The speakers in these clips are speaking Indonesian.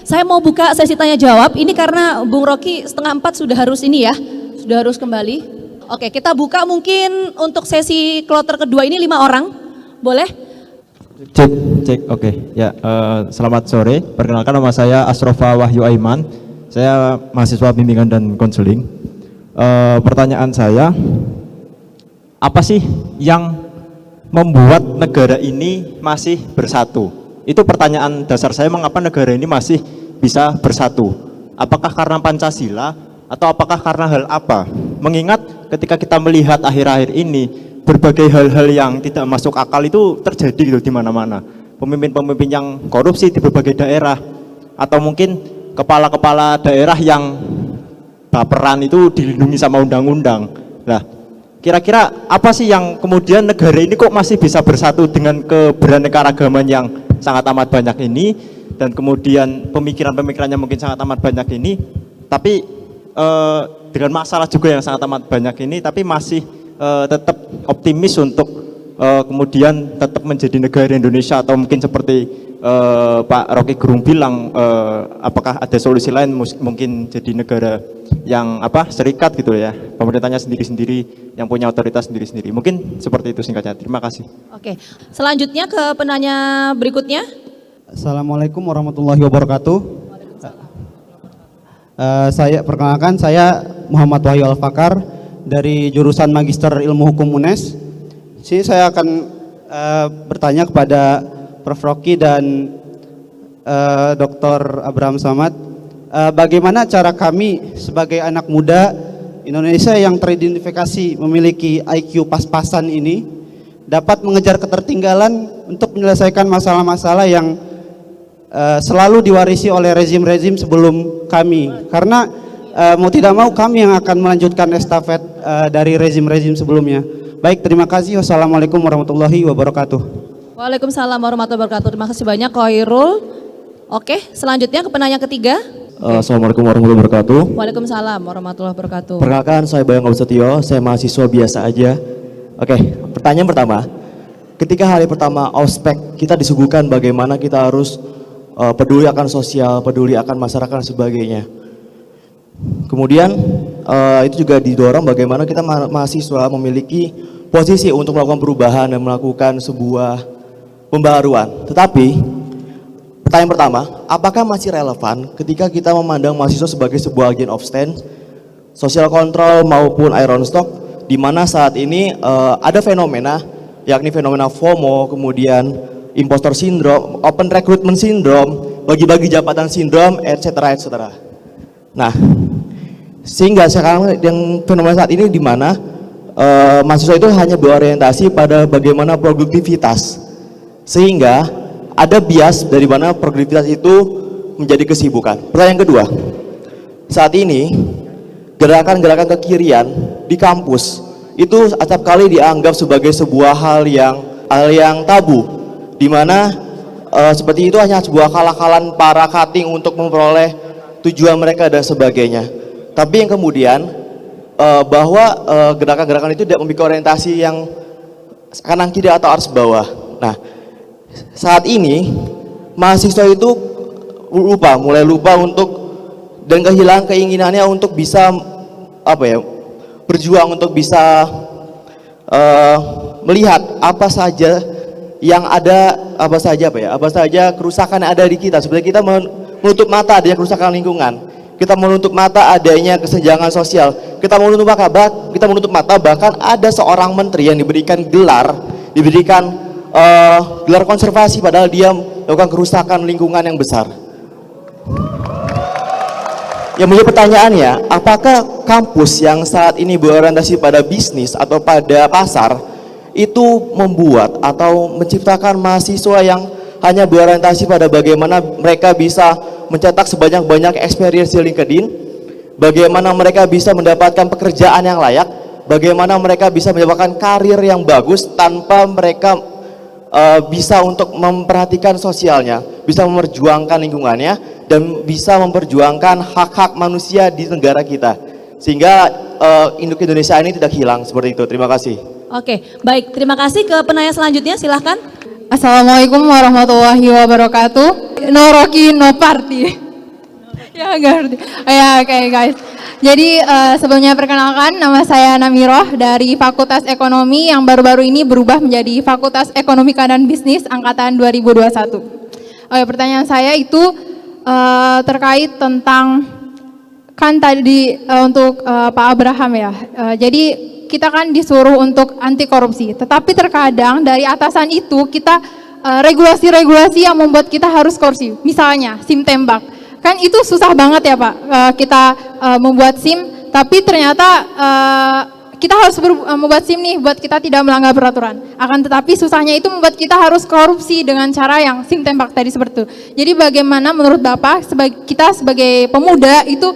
saya mau buka sesi tanya jawab. Ini karena Bung Rocky 3:30 sudah harus ini ya, sudah harus kembali. Oke, kita buka mungkin untuk sesi kloter kedua ini 5 orang, boleh? Cek, oke. Ya, selamat sore. Perkenalkan, nama saya Asrofa Wahyu Aiman. Saya mahasiswa bimbingan dan konseling. Pertanyaan saya, apa sih yang membuat negara ini masih bersatu? Itu pertanyaan dasar saya, mengapa negara ini masih bisa bersatu? Apakah karena Pancasila atau apakah karena hal apa? Mengingat ketika kita melihat akhir-akhir ini berbagai hal-hal yang tidak masuk akal itu terjadi gitu di mana-mana. Pemimpin-pemimpin yang korupsi di berbagai daerah, atau mungkin kepala-kepala daerah yang baperan itu dilindungi sama undang-undang. Nah, kira-kira apa sih yang kemudian negara ini kok masih bisa bersatu dengan keberaneka-ragaman yang sangat amat banyak ini, dan kemudian pemikiran-pemikirannya mungkin sangat amat banyak ini, tapi dengan masalah juga yang sangat amat banyak ini, tapi masih tetap optimis untuk kemudian tetap menjadi negara Indonesia, atau mungkin seperti Pak Rocky Gerung bilang, apakah ada solusi lain mungkin jadi negara yang serikat gitu ya, pemerintahnya sendiri-sendiri, yang punya otoritas sendiri-sendiri. Mungkin seperti itu singkatnya. Terima kasih. Oke, selanjutnya ke penanya berikutnya. Assalamualaikum warahmatullahi wabarakatuh. Saya perkenalkan, saya Muhammad Wahyu Al-Fakar dari jurusan Magister Ilmu Hukum UNES. Sini saya akan bertanya kepada Prof. Rocky dan Dr. Abraham Samad, bagaimana cara kami sebagai anak muda Indonesia yang teridentifikasi memiliki IQ pas-pasan ini dapat mengejar ketertinggalan untuk menyelesaikan masalah-masalah yang selalu diwarisi oleh rezim-rezim sebelum kami, karena mau tidak mau kami yang akan melanjutkan estafet dari rezim-rezim sebelumnya. Baik, terima kasih. Wassalamualaikum warahmatullahi wabarakatuh. Waalaikumsalam warahmatullahi wabarakatuh. Terima kasih banyak Khairul. Oke, selanjutnya ke penanya ketiga. Assalamualaikum warahmatullahi wabarakatuh. Waalaikumsalam warahmatullahi wabarakatuh. Perkenalkan, saya Bayang Setio, saya mahasiswa biasa aja. Oke, pertanyaan pertama. Ketika hari pertama ospek, kita disuguhkan bagaimana kita harus peduli akan sosial, peduli akan masyarakat dan sebagainya. Kemudian itu juga didorong bagaimana kita mahasiswa memiliki posisi untuk melakukan perubahan dan melakukan sebuah pembaruan. Tetapi pertanyaan pertama, apakah masih relevan ketika kita memandang mahasiswa sebagai sebuah agent of stand, social control maupun iron stock, di mana saat ini ada fenomena, yakni fenomena FOMO, kemudian impostor syndrome, open recruitment syndrome, bagi-bagi jabatan syndrome, etc. etc. Nah, sehingga sekarang yang fenomena saat ini di mana mahasiswa itu hanya berorientasi pada bagaimana produktivitas, sehingga ada bias dari mana produktivitas itu menjadi kesibukan. Pertanyaan kedua, saat ini gerakan-gerakan kekirian di kampus itu acap kali dianggap sebagai sebuah hal yang tabu, di mana seperti itu hanya sebuah akal-akalan para cutting untuk memperoleh tujuan mereka dan sebagainya. Tapi yang kemudian bahwa gerakan-gerakan itu tidak memiliki orientasi yang kanan kiri atau arus bawah. Nah, saat ini mahasiswa itu mulai lupa untuk, dan kehilangan keinginannya untuk bisa berjuang untuk bisa melihat apa saja yang ada, apa saja kerusakan yang ada di kita. Sebenarnya kita menutup mata adanya kerusakan lingkungan, kita menutup mata adanya kesenjangan sosial, kita menutup mata bahkan ada seorang menteri yang diberikan gelar konservasi padahal dia melakukan kerusakan lingkungan yang besar. Yang menjadi pertanyaannya, apakah kampus yang saat ini berorientasi pada bisnis atau pada pasar itu membuat atau menciptakan mahasiswa yang hanya berorientasi pada bagaimana mereka bisa mencetak sebanyak-banyak experience di LinkedIn, bagaimana mereka bisa mendapatkan pekerjaan yang layak, bagaimana mereka bisa mendapatkan karir yang bagus tanpa mereka bisa untuk memperhatikan sosialnya, bisa memperjuangkan lingkungannya, dan bisa memperjuangkan hak-hak manusia di negara kita, sehingga Indonesia ini tidak hilang seperti itu. Terima kasih. Oke, baik. Terima kasih. Ke penanya selanjutnya, silahkan. Assalamualaikum warahmatullahi wabarakatuh. No Rocky, no party. Ya nggak ngerti. Oh, ya oke guys. Jadi sebelumnya perkenalkan, nama saya Namiroh dari Fakultas Ekonomi yang baru-baru ini berubah menjadi Fakultas Ekonomika dan Bisnis angkatan 2021. Oh ya, pertanyaan saya itu terkait tentang kan tadi untuk Pak Abraham ya. Jadi kita kan disuruh untuk anti korupsi, tetapi terkadang dari atasan itu kita regulasi-regulasi yang membuat kita harus korupsi. Misalnya SIM tembak. Kan itu susah banget ya Pak, kita membuat SIM, tapi ternyata kita harus membuat SIM nih buat kita tidak melanggar peraturan. Akan tetapi susahnya itu membuat kita harus korupsi dengan cara yang SIM tembak tadi seperti itu. Jadi bagaimana menurut Bapak, kita sebagai pemuda itu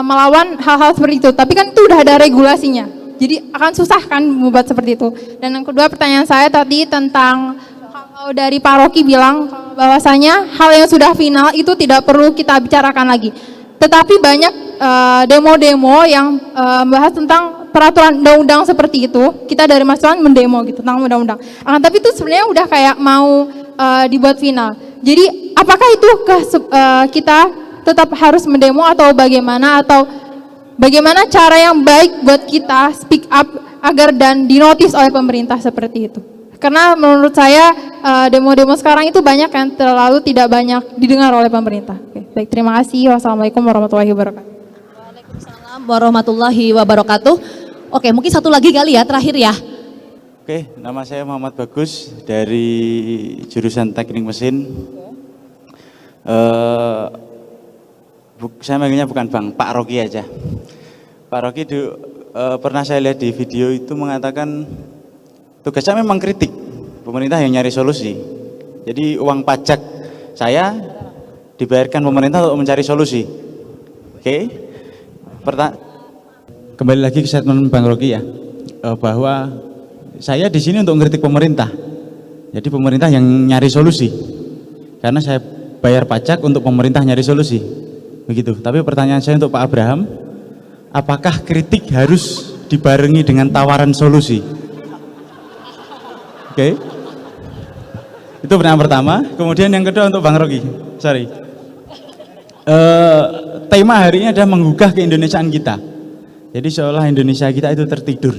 melawan hal-hal seperti itu, tapi kan itu udah ada regulasinya. Jadi akan susah kan membuat seperti itu. Dan yang kedua pertanyaan saya tadi tentang kalau dari Pak Rocky bilang bahwasanya hal yang sudah final itu tidak perlu kita bicarakan lagi. Tetapi banyak demo-demo yang membahas tentang peraturan undang-undang seperti itu. Kita dari mahasiswa mendemo gitu tentang undang-undang. Tapi itu sebenarnya udah kayak mau dibuat final. Jadi apakah itu kita tetap harus mendemo atau bagaimana, atau bagaimana cara yang baik buat kita speak up agar dan dinotis oleh pemerintah seperti itu? Karena menurut saya demo-demo sekarang itu banyak yang terlalu tidak banyak didengar oleh pemerintah. Oke, baik, terima kasih. Wassalamualaikum warahmatullahi wabarakatuh. Waalaikumsalam warahmatullahi wabarakatuh. Oke, mungkin satu lagi kali ya, terakhir ya. Oke, nama saya Muhammad Bagus dari jurusan Teknik Mesin. Saya manggilnya bukan Bang, Pak Rocky aja. Pak Rocky pernah saya lihat di video itu mengatakan tugasnya memang kritik, pemerintah yang nyari solusi. Jadi uang pajak saya dibayarkan pemerintah untuk mencari solusi. Oke, kembali lagi ke statement Bang Rocky ya, bahwa saya di sini untuk mengkritik pemerintah. Jadi pemerintah yang nyari solusi, karena saya bayar pajak untuk pemerintah nyari solusi, begitu. Tapi pertanyaan saya untuk Pak Abraham, apakah kritik harus dibarengi dengan tawaran solusi? Oke, itu pertanyaan pertama. Kemudian yang kedua untuk Bang Rocky, sorry. Tema hari ini adalah menggugah keindonesiaan kita. Jadi seolah Indonesia kita itu tertidur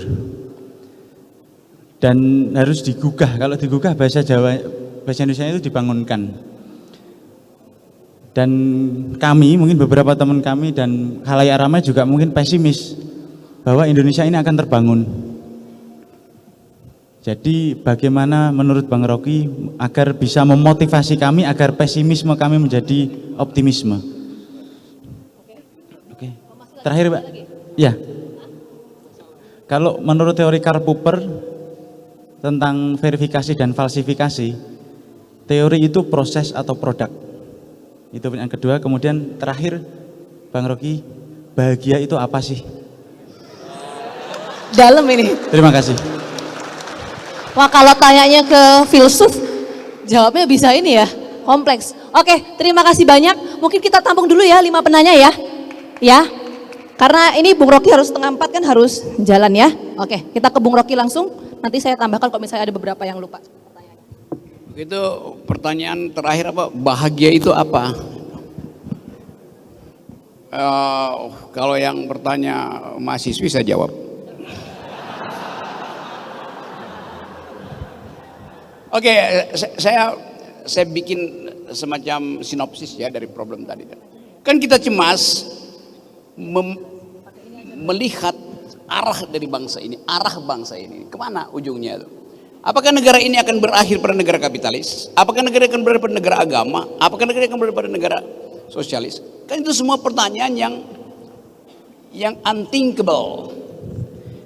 dan harus digugah. Kalau digugah bahasa Indonesia itu dibangunkan. Dan kami, mungkin beberapa teman kami dan khalayak ramai juga mungkin pesimis bahwa Indonesia ini akan terbangun. Jadi bagaimana menurut Bang Rocky agar bisa memotivasi kami agar pesimisme kami menjadi optimisme? Oke. Terakhir Pak. Ya. Kalau menurut teori Karl Popper tentang verifikasi dan falsifikasi, teori itu proses atau produk. Itu yang kedua. Kemudian terakhir Bang Rocky, bahagia itu apa sih? Dalam ini. Terima kasih. Wah, kalau tanyanya ke filsuf, jawabnya bisa ini ya, kompleks. Oke, terima kasih banyak. Mungkin kita tampung dulu ya 5 penanya ya. Ya, karena ini Bung Rocky harus 3:45 kan harus jalan ya. Oke, kita ke Bung Rocky langsung. Nanti saya tambahkan kalau misalnya ada beberapa yang lupa. Itu pertanyaan terakhir apa? Bahagia itu apa? Kalau yang bertanya mahasiswi saya jawab. Oke, saya bikin semacam sinopsis ya dari problem tadi. Kan kita cemas melihat arah dari bangsa ini, kemana ujungnya itu? Apakah negara ini akan berakhir pada negara kapitalis? Apakah negara akan berakhir pada negara agama? Apakah negara akan berakhir pada negara sosialis? Kan itu semua pertanyaan yang unthinkable.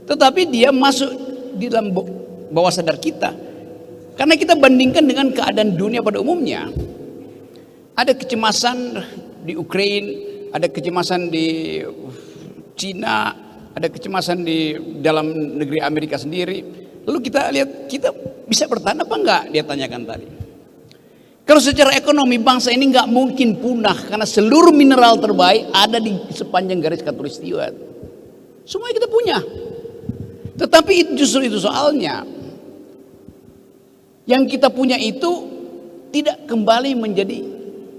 Tetapi dia masuk di dalam bawah sadar kita. Karena kita bandingkan dengan keadaan dunia pada umumnya. Ada kecemasan di Ukraina, ada kecemasan di Cina, ada kecemasan di dalam negeri Amerika sendiri. Lalu kita lihat, kita bisa bertahan apa enggak, dia tanyakan tadi. Kalau secara ekonomi bangsa ini enggak mungkin punah karena seluruh mineral terbaik ada di sepanjang garis khatulistiwa. Semua kita punya. Tetapi justru itu soalnya. Yang kita punya itu tidak kembali menjadi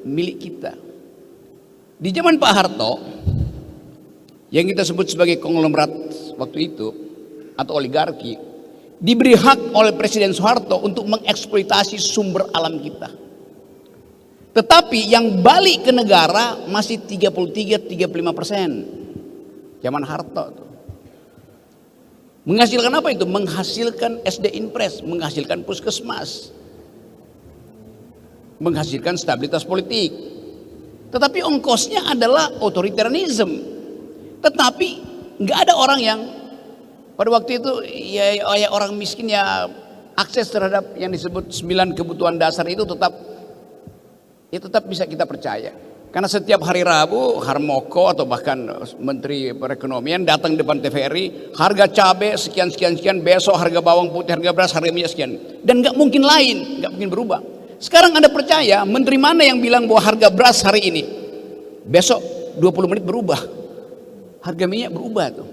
milik kita. Di zaman Pak Harto, yang kita sebut sebagai konglomerat waktu itu atau oligarki, diberi hak oleh Presiden Soeharto untuk mengeksploitasi sumber alam kita. Tetapi yang balik ke negara masih 33-35%. Zaman Harto. Menghasilkan apa itu? Menghasilkan SD Impres, menghasilkan puskesmas, menghasilkan stabilitas politik. Tetapi ongkosnya adalah otoritarianism. Tetapi nggak ada orang yang pada waktu itu ya orang miskin ya akses terhadap yang disebut 9 kebutuhan dasar itu tetap bisa kita percaya. Karena setiap hari Rabu Harmoko atau bahkan Menteri Perekonomian datang depan TVRI, harga cabai sekian, besok harga bawang putih, harga beras, harga minyak sekian. Dan nggak mungkin lain, nggak mungkin berubah. Sekarang Anda percaya menteri mana yang bilang bahwa harga beras hari ini, besok 20 menit berubah, harga minyak berubah tuh,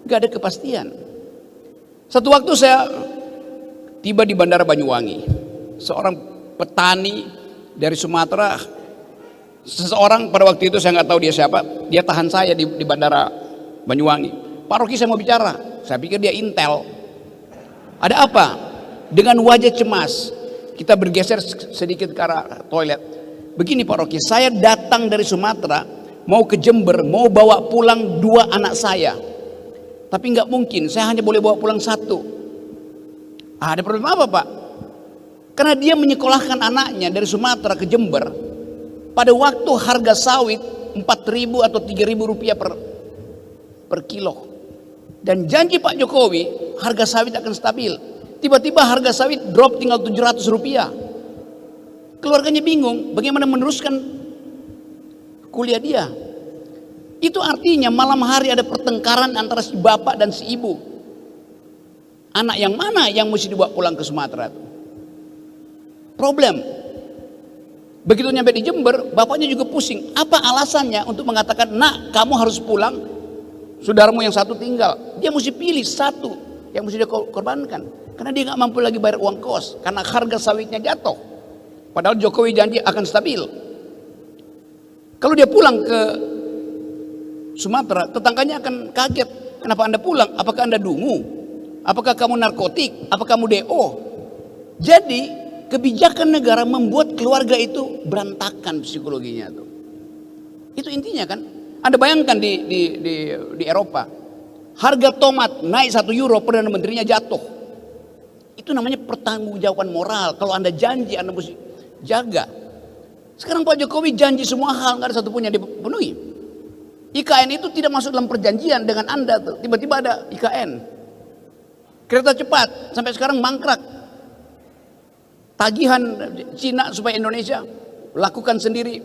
nggak ada kepastian. Satu waktu saya tiba di Bandara Banyuwangi, seorang petani dari Sumatera, seseorang pada waktu itu saya nggak tahu dia siapa, dia tahan saya di Bandara Banyuwangi. Pak Rocky, saya mau bicara. Saya pikir dia intel. Ada apa? Dengan wajah cemas, kita bergeser sedikit ke arah toilet. Begini Pak Rocky, saya datang dari Sumatera mau ke Jember, mau bawa pulang 2 anak saya, tapi nggak mungkin, saya hanya boleh bawa pulang 1. Ada problem apa Pak? Karena dia menyekolahkan anaknya dari Sumatera ke Jember pada waktu harga sawit 4.000 atau 3.000 rupiah per kilo. Dan janji Pak Jokowi harga sawit akan stabil. Tiba-tiba harga sawit drop tinggal 700 rupiah. Keluarganya bingung bagaimana meneruskan kuliah dia. Itu artinya malam hari ada pertengkaran antara si bapak dan si ibu. Anak yang mana yang mesti dibawa pulang ke Sumatera? Problem. Begitu nyampe di Jember, bapaknya juga pusing. Apa alasannya untuk mengatakan, nak kamu harus pulang, saudaramu yang 1 tinggal. Dia mesti pilih 1 yang mesti dia korbankan. Karena dia nggak mampu lagi bayar uang kos, karena harga sawitnya jatuh. Padahal Jokowi janji akan stabil. Kalau dia pulang ke Sumatera, tetangganya akan kaget. Kenapa Anda pulang? Apakah Anda dungu? Apakah kamu narkotik? Apakah kamu DO? Jadi kebijakan negara membuat keluarga itu berantakan psikologinya tuh. Itu intinya kan. Anda bayangkan di Eropa, harga tomat naik 1 euro, Perdana Menterinya jatuh. Itu namanya pertanggungjawaban moral. Kalau Anda janji, Anda mesti jaga. Sekarang Pak Jokowi janji semua hal, nggak ada satupun yang dipenuhi. IKN itu tidak masuk dalam perjanjian dengan Anda tuh. Tiba-tiba ada IKN. Kereta cepat sampai sekarang mangkrak. Tagihan Cina supaya Indonesia lakukan sendiri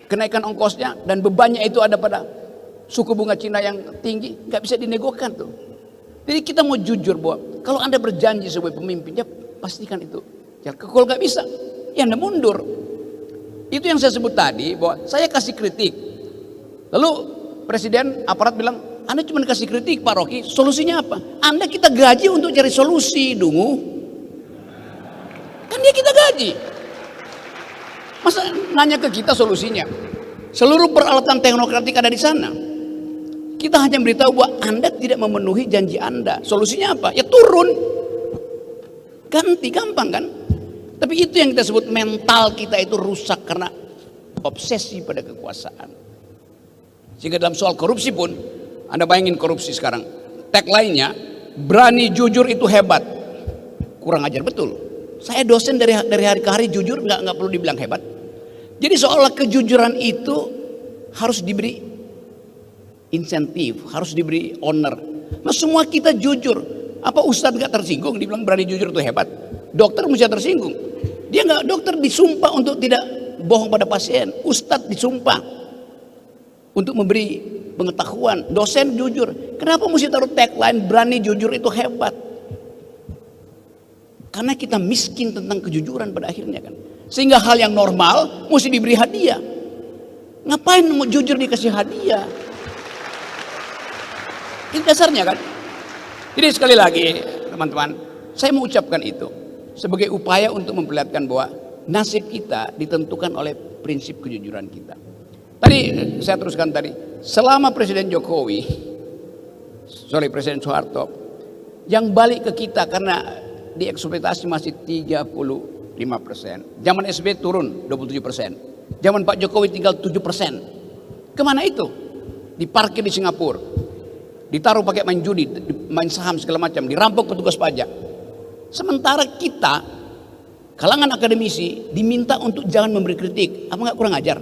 kenaikan ongkosnya, dan bebannya itu ada pada suku bunga Cina yang tinggi, nggak bisa dinegokan tuh. Jadi kita mau jujur bahwa kalau Anda berjanji sebagai pemimpin, ya pastikan itu. Ya kalau nggak bisa, ya Anda mundur. Itu yang saya sebut tadi, bahwa saya kasih kritik. Lalu Presiden aparat bilang, Anda cuma kasih kritik Pak Rocky, solusinya apa? Anda kita gaji untuk cari solusi, dungu. Kan dia kita gaji. Masa nanya ke kita solusinya? Seluruh peralatan teknokratik ada di sana. Kita hanya beritahu bahwa Anda tidak memenuhi janji Anda. Solusinya apa? Ya turun. Ganti, gampang kan? Tapi itu yang kita sebut mental kita itu rusak karena obsesi pada kekuasaan. Sehingga dalam soal korupsi pun, Anda bayangin korupsi sekarang. Tagline-nya, berani jujur itu hebat. Kurang ajar betul. Saya dosen dari hari ke hari jujur, nggak perlu dibilang hebat. Jadi seolah kejujuran itu harus diberi insentif, harus diberi honor. Nah semua kita jujur. Apa Ustadz nggak tersinggung dibilang berani jujur itu hebat? Dokter mesti tersinggung. Dia nggak, dokter disumpah untuk tidak bohong pada pasien. Ustadz disumpah untuk memberi pengetahuan. Dosen jujur. Kenapa mesti taruh tagline berani jujur itu hebat? Karena kita miskin tentang kejujuran pada akhirnya kan. Sehingga hal yang normal mesti diberi hadiah. Ngapain mau jujur dikasih hadiah? Itu dasarnya kan. Jadi sekali lagi teman-teman, saya mau ucapkan itu sebagai upaya untuk memperlihatkan bahwa nasib kita ditentukan oleh prinsip kejujuran kita. Tadi saya teruskan tadi, selama Presiden Jokowi, Presiden Soeharto, yang balik ke kita karena dieksploitasi masih 35%. Zaman SBY turun 27%. Zaman Pak Jokowi tinggal 7%. Kemana itu? Diparkir di Singapura, ditaruh pakai main judi, main saham segala macam, dirampok petugas pajak. Sementara kita, kalangan akademisi, diminta untuk jangan memberi kritik. Apa nggak kurang ajar?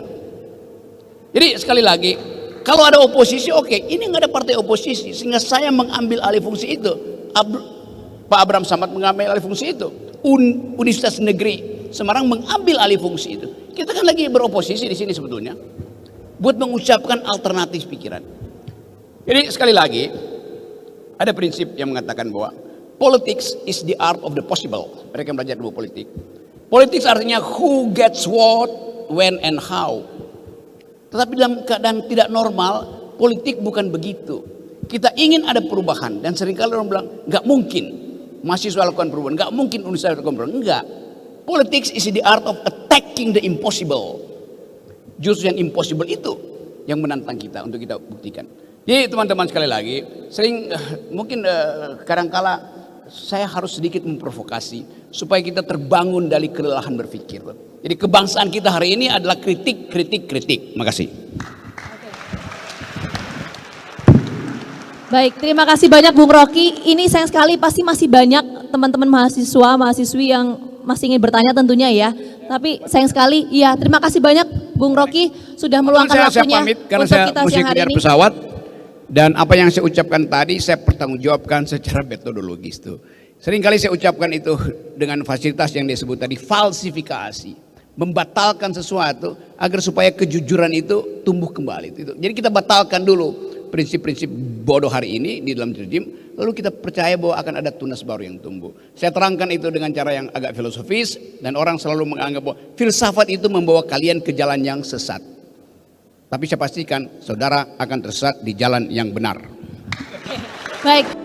Jadi sekali lagi, kalau ada oposisi oke, ini nggak ada partai oposisi sehingga saya mengambil alih fungsi itu. Pak Abraham Samad mengambil alih fungsi itu. Universitas Negeri Semarang mengambil alih fungsi itu. Kita kan lagi beroposisi di sini sebetulnya, buat mengucapkan alternatif pikiran. Jadi sekali lagi, ada prinsip yang mengatakan bahwa politics is the art of the possible. Mereka belajar dulu politik. Politics artinya who gets what, when and how. Tetapi dalam keadaan tidak normal, politik bukan begitu. Kita ingin ada perubahan dan seringkali orang bilang nggak mungkin mahasiswa lakukan perubahan, nggak mungkin universitas lakukan perubahan. Enggak. Politics is the art of attacking the impossible. Justru yang impossible itu yang menantang kita untuk kita buktikan. Jadi teman-teman sekali lagi, sering mungkin kadangkala saya harus sedikit memprovokasi supaya kita terbangun dari kelelahan berpikir. Jadi kebangsaan kita hari ini adalah kritik. Makasih. Baik, terima kasih banyak Bung Rocky. Ini sayang sekali pasti masih banyak teman-teman mahasiswa, mahasiswi yang masih ingin bertanya tentunya ya. Tapi sayang sekali, ya terima kasih banyak Bung Rocky sudah meluangkan waktunya pamit karena untuk saya kita mesti siang hari kejar ini. pesawat. Dan apa yang saya ucapkan tadi saya pertanggungjawabkan secara metodologis tuh. Seringkali saya ucapkan itu dengan fasilitas yang disebut tadi falsifikasi. Membatalkan sesuatu agar supaya kejujuran itu tumbuh kembali. Jadi kita batalkan dulu prinsip-prinsip bodoh hari ini di dalam rejim, lalu kita percaya bahwa akan ada tunas baru yang tumbuh. Saya terangkan itu dengan cara yang agak filosofis dan orang selalu menganggap bahwa filsafat itu membawa kalian ke jalan yang sesat. Tapi saya pastikan saudara akan tersesat di jalan yang benar. Baik.